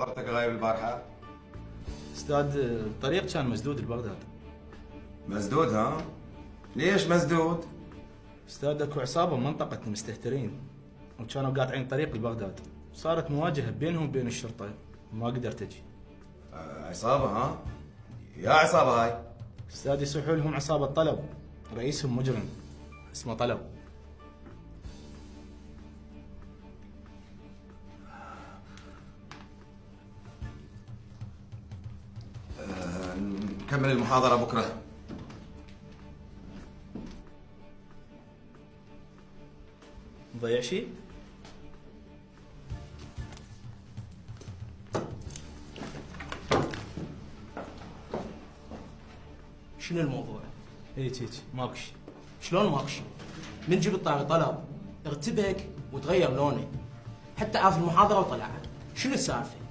حضرتك غايب البارحة؟ استاذ الطريق كان مسدود لبغداد. مسدود ها؟ ليش مسدود؟ استاذ اكو عصابه بمنطقه المستهترين وكانوا قاطعين طريق لبغداد، صارت مواجهه بينهم وبين الشرطه وما قدرت اجي. عصابة ها؟ يا عصابة هاي؟ استاذ يصيحوا لهم عصابه طلب، رئيسهم مجرم اسمه طلب. نكمل المحاضرة بكرة. مضيع شيء؟ شنو الموضوع؟ هيك ماكو شيء. شلون ماكو شيء؟ من جبت طاري طلب ارتبك وتغير لونه، حتى عاف المحاضرة وطلع. شنو السالفة؟